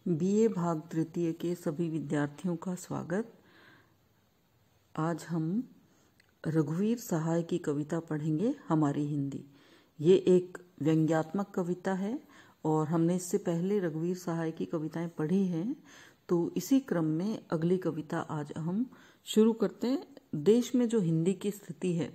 BA भाग तृतीय के सभी विद्यार्थियों का स्वागत। आज हम रघुवीर सहाय की कविता पढ़ेंगे हमारी हिंदी। ये एक व्यंग्यात्मक कविता है और हमने इससे पहले रघुवीर सहाय की कविताएं पढ़ी हैं, तो इसी क्रम में अगली कविता आज हम शुरू करते हैं। देश में जो हिंदी की स्थिति है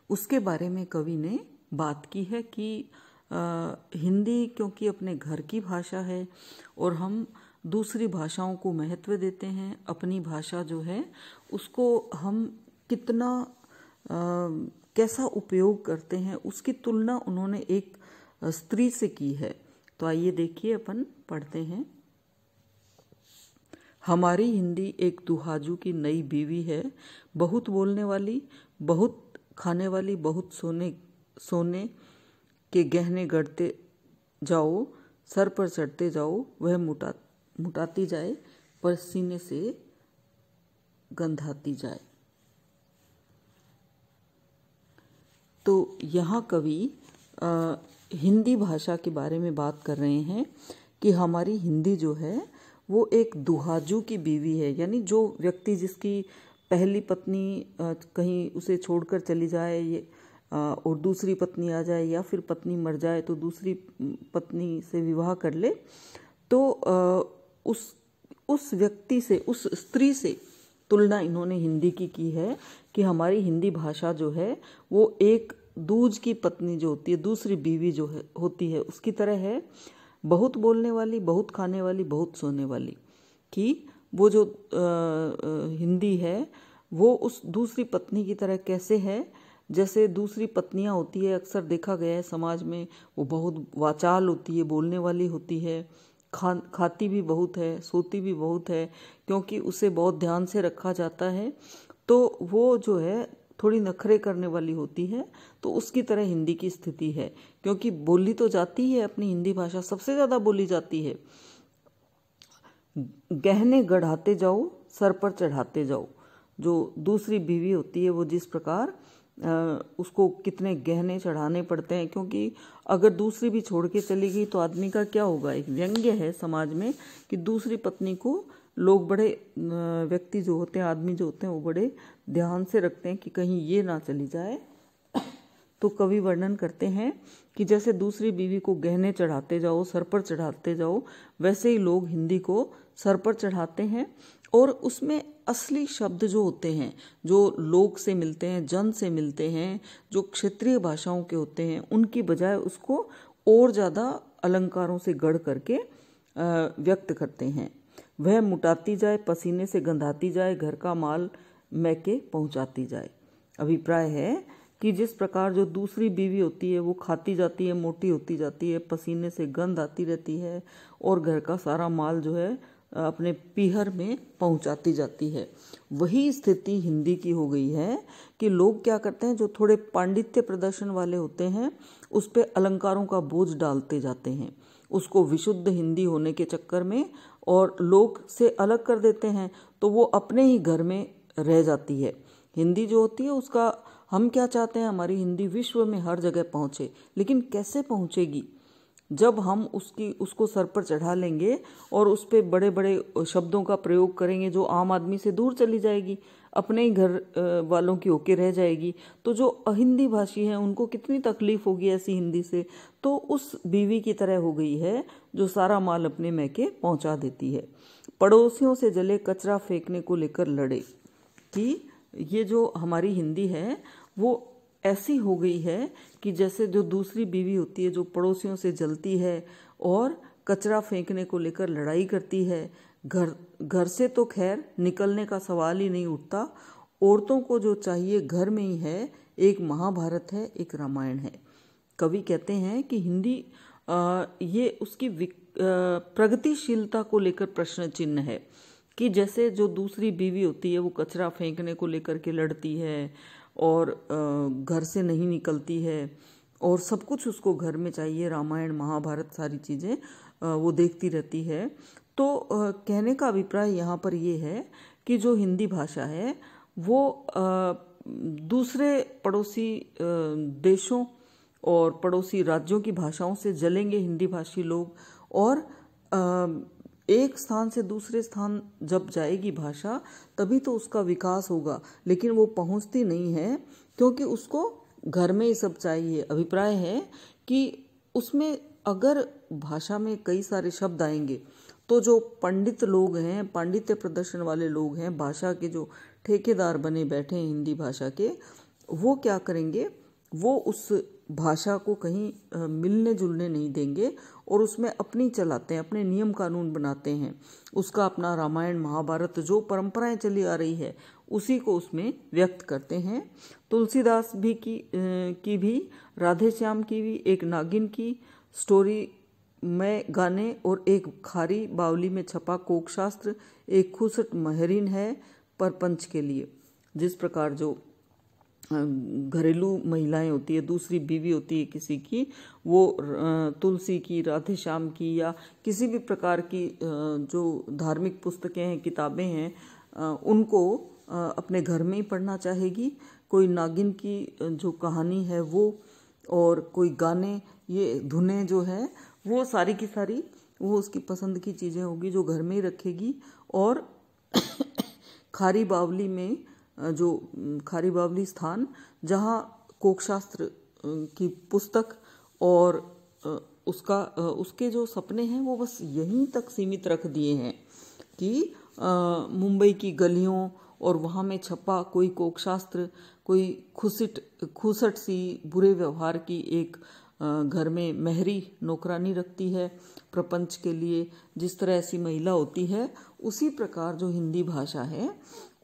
उसके बारे में कवि ने बात की है कि हिंदी क्योंकि अपने घर की भाषा है और हम दूसरी भाषाओं को महत्व देते हैं, अपनी भाषा जो है उसको हम कितना कैसा उपयोग करते हैं उसकी तुलना उन्होंने एक स्त्री से की है। तो आइए देखिए, अपन पढ़ते हैं। हमारी हिंदी एक दुहाजू की नई बीवी है, बहुत बोलने वाली, बहुत खाने वाली, बहुत सोने के गहने गढ़ते जाओ, सर पर चढ़ते जाओ, वह मुटाती जाए, पर सीने से गंधाती जाए। तो यहाँ कवि हिंदी भाषा के बारे में बात कर रहे हैं कि हमारी हिंदी जो है वो एक दुहाजू की बीवी है, यानी जो व्यक्ति जिसकी पहली पत्नी कहीं उसे छोड़कर चली जाए और दूसरी पत्नी आ जाए, या फिर पत्नी मर जाए तो दूसरी पत्नी से विवाह कर ले, तो उस व्यक्ति से, उस स्त्री से तुलना इन्होंने हिंदी की है कि हमारी हिंदी भाषा जो है वो एक दूज की पत्नी जो होती है, दूसरी बीवी जो है होती है, उसकी तरह है। बहुत बोलने वाली, बहुत खाने वाली, बहुत सोने वाली, कि वो जो हिंदी है वो उस दूसरी पत्नी की तरह कैसे है, जैसे दूसरी पत्नियां होती है, अक्सर देखा गया है समाज में, वो बहुत वाचाल होती है, बोलने वाली होती है, खाती भी बहुत है, सोती भी बहुत है, क्योंकि उसे बहुत ध्यान से रखा जाता है, तो वो जो है थोड़ी नखरे करने वाली होती है। तो उसकी तरह हिंदी की स्थिति है, क्योंकि बोली तो जाती है, अपनी हिंदी भाषा सबसे ज़्यादा बोली जाती है। गहने गढ़ाते जाओ, सर पर चढ़ाते जाओ। जो दूसरी बीवी होती है वो जिस प्रकार उसको कितने गहने चढ़ाने पड़ते हैं, क्योंकि अगर दूसरी भी छोड़ के चली गई तो आदमी का क्या होगा। एक व्यंग्य है समाज में कि दूसरी पत्नी को लोग बड़े व्यक्ति जो होते हैं, आदमी जो होते हैं, वो बड़े ध्यान से रखते हैं कि कहीं ये ना चली जाए। तो कवि वर्णन करते हैं कि जैसे दूसरी बीवी को गहने चढ़ाते जाओ, सर पर चढ़ाते जाओ, वैसे ही लोग हिंदी को सर पर चढ़ाते हैं। और उसमें असली शब्द जो होते हैं, जो लोक से मिलते हैं, जन से मिलते हैं, जो क्षेत्रीय भाषाओं के होते हैं, उनकी बजाय उसको और ज़्यादा अलंकारों से गढ़ करके व्यक्त करते हैं। वह मुटाती जाए, पसीने से गंधाती जाए, घर का माल मैके पहुंचाती जाए। अभिप्राय है कि जिस प्रकार जो दूसरी बीवी होती है वो खाती जाती है, मोटी होती जाती है, पसीने से गंध आती रहती है, और घर का सारा माल जो है अपने पीहर में पहुंचाती जाती है। वही स्थिति हिंदी की हो गई है कि लोग क्या करते हैं, जो थोड़े पांडित्य प्रदर्शन वाले होते हैं उस पे अलंकारों का बोझ डालते जाते हैं, उसको विशुद्ध हिंदी होने के चक्कर में, और लोग से अलग कर देते हैं, तो वो अपने ही घर में रह जाती है। हिंदी जो होती है उसका हम क्या चाहते हैं, हमारी हिंदी विश्व में हर जगह पहुँचे, लेकिन कैसे पहुँचेगी? जब हम उसको सर पर चढ़ा लेंगे और उस पर बड़े बड़े शब्दों का प्रयोग करेंगे, जो आम आदमी से दूर चली जाएगी, अपने ही घर वालों की होके रह जाएगी, तो जो अहिंदी भाषी हैं उनको कितनी तकलीफ होगी ऐसी हिंदी से। तो उस बीवी की तरह हो गई है जो सारा माल अपने मैके पहुंचा देती है। पड़ोसियों से जले कचरा फेंकने को लेकर लड़े, कि ये जो हमारी हिंदी है वो ऐसी हो गई है कि जैसे जो दूसरी बीवी होती है जो पड़ोसियों से जलती है और कचरा फेंकने को लेकर लड़ाई करती है। घर से तो खैर निकलने का सवाल ही नहीं उठता। औरतों को जो चाहिए घर में ही है, एक महाभारत है, एक रामायण है। कवि कहते हैं कि हिंदी ये उसकी प्रगतिशीलता को लेकर प्रश्न चिन्ह है, कि जैसे जो दूसरी बीवी होती है वो कचरा फेंकने को लेकर के लड़ती है और घर से नहीं निकलती है, और सब कुछ उसको घर में चाहिए, रामायण महाभारत सारी चीज़ें वो देखती रहती है। तो कहने का अभिप्राय यहाँ पर ये है कि जो हिंदी भाषा है वो दूसरे पड़ोसी देशों और पड़ोसी राज्यों की भाषाओं से जलेंगे हिंदी भाषी लोग, और एक स्थान से दूसरे स्थान जब जाएगी भाषा तभी तो उसका विकास होगा, लेकिन वो पहुंचती नहीं है क्योंकि उसको घर में ही सब चाहिए। अभिप्राय है कि उसमें अगर भाषा में कई सारे शब्द आएंगे तो जो पंडित लोग हैं, पांडित्य प्रदर्शन वाले लोग हैं, भाषा के जो ठेकेदार बने बैठे हैं हिंदी भाषा के, वो क्या करेंगे, वो उस भाषा को कहीं मिलने जुलने नहीं देंगे और उसमें अपनी चलाते हैं, अपने नियम कानून बनाते हैं, उसका अपना रामायण महाभारत जो परंपराएं चली आ रही है उसी को उसमें व्यक्त करते हैं। तुलसीदास भी की भी, राधे श्याम की भी, एक नागिन की स्टोरी में गाने और एक खारी बावली में छपा कोकशास्त्र, एक खुसट महरीन है परपंच के लिए। जिस प्रकार जो घरेलू महिलाएं होती है, दूसरी बीवी होती है किसी की, वो तुलसी की, राधे श्याम की या किसी भी प्रकार की जो धार्मिक पुस्तकें हैं, किताबें हैं, उनको अपने घर में ही पढ़ना चाहेगी। कोई नागिन की जो कहानी है वो, और कोई गाने, ये धुनें जो है वो सारी की सारी वो उसकी पसंद की चीज़ें होगी जो घर में ही रखेगी। और खारी बावली में जो खारी बावली स्थान जहाँ कोकशास्त्र की पुस्तक और उसके जो सपने हैं वो बस यहीं तक सीमित रख दिए हैं कि मुंबई की गलियों और वहाँ में छपा कोई कोकशास्त्र, कोई खुसट सी बुरे व्यवहार की एक घर में महरी नौकरानी रखती है प्रपंच के लिए, जिस तरह ऐसी महिला होती है, उसी प्रकार जो हिंदी भाषा है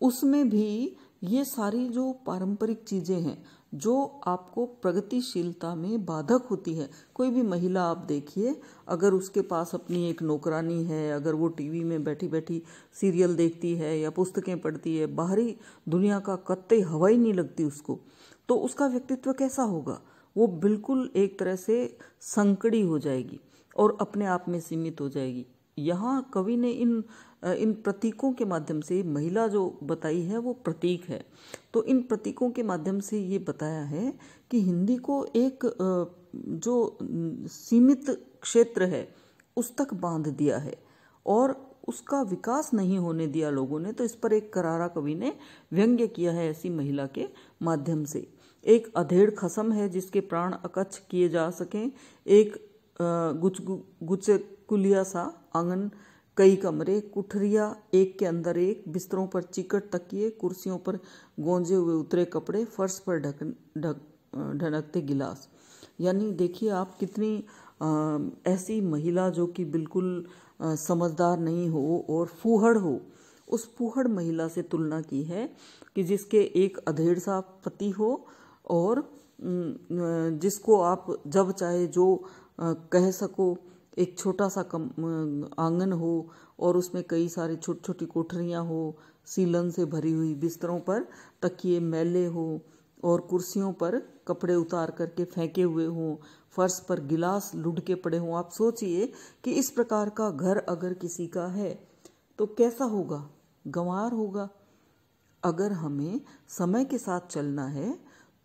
उसमें भी ये सारी जो पारंपरिक चीज़ें हैं जो आपको प्रगतिशीलता में बाधक होती है। कोई भी महिला आप देखिए, अगर उसके पास अपनी एक नौकरानी है, अगर वो टीवी में बैठी बैठी सीरियल देखती है या पुस्तकें पढ़ती है, बाहरी दुनिया का कत्ते हवा ही नहीं लगती उसको, तो उसका व्यक्तित्व कैसा होगा? वो बिल्कुल एक तरह से संकड़ी हो जाएगी और अपने आप में सीमित हो जाएगी। यहाँ कवि ने इन प्रतीकों के माध्यम से, महिला जो बताई है वो प्रतीक है, तो इन प्रतीकों के माध्यम से ये बताया है कि हिंदी को एक जो सीमित क्षेत्र है उस तक बांध दिया है और उसका विकास नहीं होने दिया लोगों ने। तो इस पर एक करारा कवि ने व्यंग्य किया है ऐसी महिला के माध्यम से। एक अधेड़ खसम है जिसके प्राण अकच्छ किए जा सकें, एक गुचकुलिया सा आंगन, कई कमरे, कुठरिया एक के अंदर एक, बिस्तरों पर चिकट तकिए, कुर्सियों पर गोंजे हुए उतरे कपड़े, फर्श पर ढनकते गिलास। यानी देखिए आप कितनी ऐसी महिला जो कि बिल्कुल समझदार नहीं हो और फूहड़ हो, उस फूहड़ महिला से तुलना की है कि जिसके एक अधेड़ सा पति हो और जिसको आप जब चाहे जो कह सको, एक छोटा सा आंगन हो और उसमें कई सारी छोटी छोटी कोठरियाँ हो, सीलन से भरी हुई, बिस्तरों पर तकिए मैले हो और कुर्सियों पर कपड़े उतार करके फेंके हुए हों, फर्श पर गिलास लुढ़के पड़े हों। आप सोचिए कि इस प्रकार का घर अगर किसी का है तो कैसा होगा? गंवार होगा। अगर हमें समय के साथ चलना है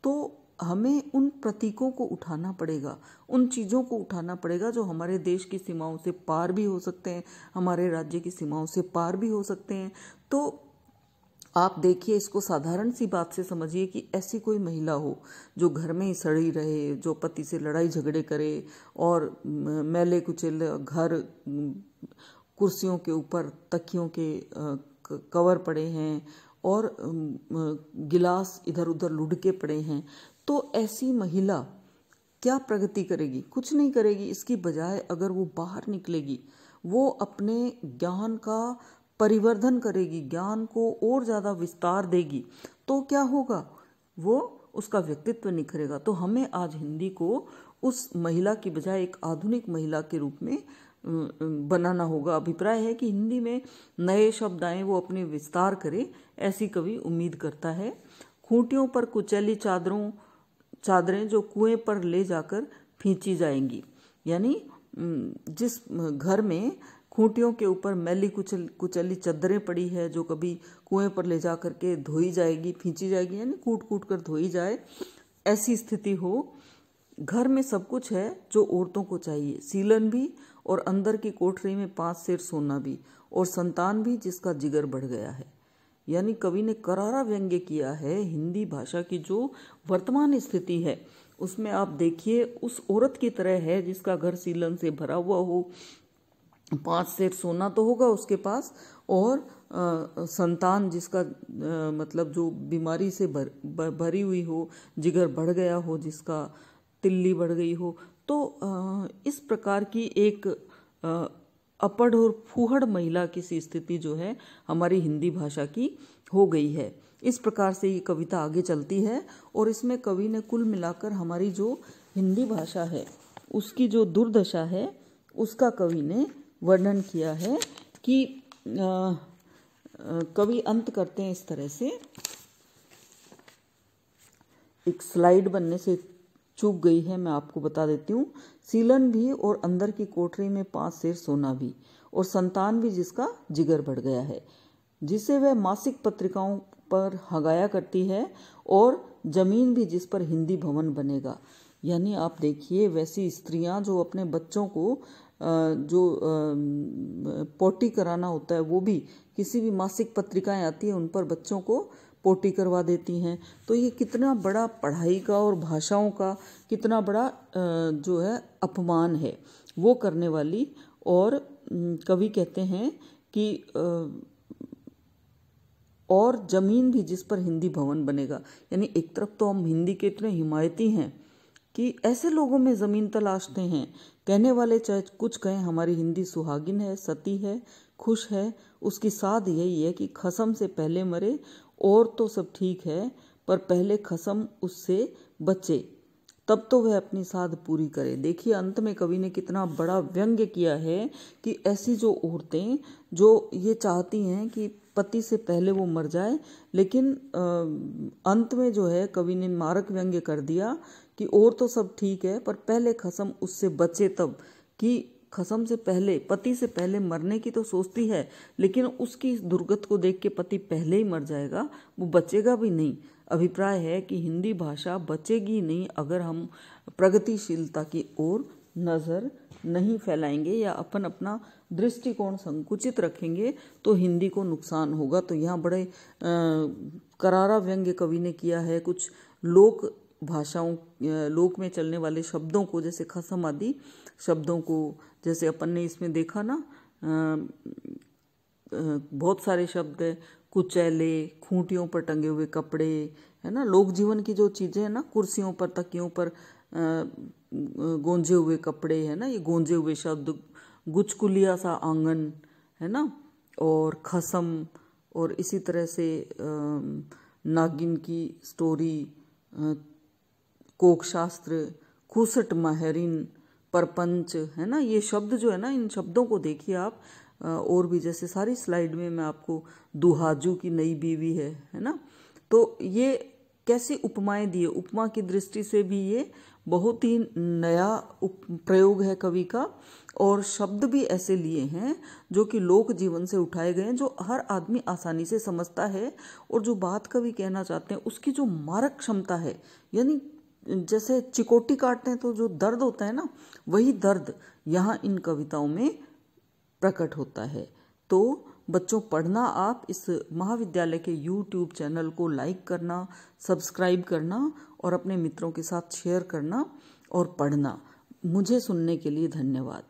तो हमें उन प्रतीकों को उठाना पड़ेगा, उन चीज़ों को उठाना पड़ेगा जो हमारे देश की सीमाओं से पार भी हो सकते हैं, हमारे राज्य की सीमाओं से पार भी हो सकते हैं। तो आप देखिए, इसको साधारण सी बात से समझिए कि ऐसी कोई महिला हो जो घर में ही सड़ी रहे, जो पति से लड़ाई झगड़े करे और मैले कुचेले घर, कुर्सियों के ऊपर तकियों के कवर पड़े हैं और गिलास इधर उधर लुढ़के पड़े हैं, तो ऐसी महिला क्या प्रगति करेगी? कुछ नहीं करेगी। इसकी बजाय अगर वो बाहर निकलेगी, वो अपने ज्ञान का परिवर्धन करेगी, ज्ञान को और ज़्यादा विस्तार देगी, तो क्या होगा? वो उसका व्यक्तित्व निखरेगा। तो हमें आज हिंदी को उस महिला की बजाय एक आधुनिक महिला के रूप में बनाना होगा। अभिप्राय है कि हिंदी में नए शब्द आए, वो अपने विस्तार करे, ऐसी कवि उम्मीद करता है। खूंटियों पर कुचैली चादरें जो कुएं पर ले जाकर खींची जाएंगी, यानी जिस घर में खूंटियों के ऊपर मैली कुचली चादरें पड़ी है जो कभी कुएं पर ले जा कर के धोई जाएगी, खींची जाएगी, यानी कूट कूट कर धोई जाए, ऐसी स्थिति हो। घर में सब कुछ है जो औरतों को चाहिए, सीलन भी और अंदर की कोठरी में 5 सेर सोना भी, और संतान भी जिसका जिगर बढ़ गया है। यानी कवि ने करारा व्यंग्य किया है हिंदी भाषा की जो वर्तमान स्थिति है उसमें। आप देखिए उस औरत की तरह है जिसका घर सीलन से भरा हुआ हो, 5 सेर सोना तो होगा उसके पास, और संतान जिसका मतलब जो बीमारी से भरी हुई हो, जिगर बढ़ गया हो, जिसका तिल्ली बढ़ गई हो। तो इस प्रकार की एक अपढ़ और फूहड़ महिला की सी स्थिति जो है हमारी हिंदी भाषा की हो गई है। इस प्रकार से ये कविता आगे चलती है और इसमें कवि ने कुल मिलाकर हमारी जो हिंदी भाषा है उसकी जो दुर्दशा है उसका कवि ने वर्णन किया है कि कवि अंत करते हैं इस तरह से। एक स्लाइड बनने से चूक गई है, मैं आपको बता देती हूँ। सीलन भी और अंदर की कोठरी में 5 सेर सोना भी, और संतान भी जिसका जिगर बढ़ गया है, जिसे वह मासिक पत्रिकाओं पर हगाया करती है, और जमीन भी जिस पर हिंदी भवन बनेगा। यानी आप देखिए वैसी स्त्रियां जो अपने बच्चों को जो पोटी कराना होता है वो भी किसी भी मासिक पत्रिकाएं आती है उन पर बच्चों को पोटी करवा देती हैं। तो ये कितना बड़ा पढ़ाई का और भाषाओं का कितना बड़ा जो है अपमान है वो करने वाली। और कवि कहते हैं कि और जमीन भी जिस पर हिंदी भवन बनेगा। यानी एक तरफ तो हम हिंदी के इतने हिमायती हैं कि ऐसे लोगों में ज़मीन तलाशते हैं। कहने वाले चाहे कुछ कहें, हमारी हिंदी सुहागिन है, सती है, खुश है। उसकी साध यही है कि खसम से पहले मरे, और तो सब ठीक है पर पहले खसम उससे बचे, तब तो वह अपनी साध पूरी करे। देखिए अंत में कवि ने कितना बड़ा व्यंग्य किया है कि ऐसी जो औरतें जो ये चाहती हैं कि पति से पहले वो मर जाए, लेकिन अंत में जो है कवि ने मारक व्यंग्य कर दिया कि और तो सब ठीक है पर पहले खसम उससे बचे। तब कि खसम से पहले, पति से पहले मरने की तो सोचती है, लेकिन उसकी दुर्गत को देख के पति पहले ही मर जाएगा, वो बचेगा भी नहीं। अभिप्राय है कि हिंदी भाषा बचेगी नहीं अगर हम प्रगतिशीलता की ओर नज़र नहीं फैलाएंगे या अपन अपना दृष्टिकोण संकुचित रखेंगे तो हिंदी को नुकसान होगा। तो यहाँ बड़े करारा व्यंग्य कवि ने किया है। कुछ लोक भाषाओं, लोक में चलने वाले शब्दों को, जैसे खसम आदि शब्दों को, जैसे अपन ने इसमें देखा ना बहुत सारे शब्द है, कुचैले, खूंटियों पर टंगे हुए कपड़े, है ना, लोक जीवन की जो चीज़ें हैं ना, कुर्सियों पर, तकियों पर गोंजे हुए कपड़े, है ना, ये गोंजे हुए शब्द, गुचकुलिया सा आंगन, है ना, और खसम, और इसी तरह से नागिन की स्टोरी, कोकशास्त्र, खूसट माहरीन, परपंच, है ना, ये शब्द जो है ना, इन शब्दों को देखिए आप। और भी जैसे सारी स्लाइड में मैं आपको दुहाजू की नई बीवी है ना, तो ये कैसी उपमाएं दी है। उपमा की दृष्टि से भी ये बहुत ही नया प्रयोग है कवि का, और शब्द भी ऐसे लिए हैं जो कि लोक जीवन से उठाए गए हैं, जो हर आदमी आसानी से समझता है। और जो बात कवि कहना चाहते हैं उसकी जो मारक क्षमता है, यानी जैसे चिकोटी काटते हैं तो जो दर्द होता है ना, वही दर्द यहाँ इन कविताओं में प्रकट होता है। तो बच्चों, पढ़ना आप इस महाविद्यालय के YouTube चैनल को लाइक करना, सब्सक्राइब करना और अपने मित्रों के साथ शेयर करना और पढ़ना। मुझे सुनने के लिए धन्यवाद।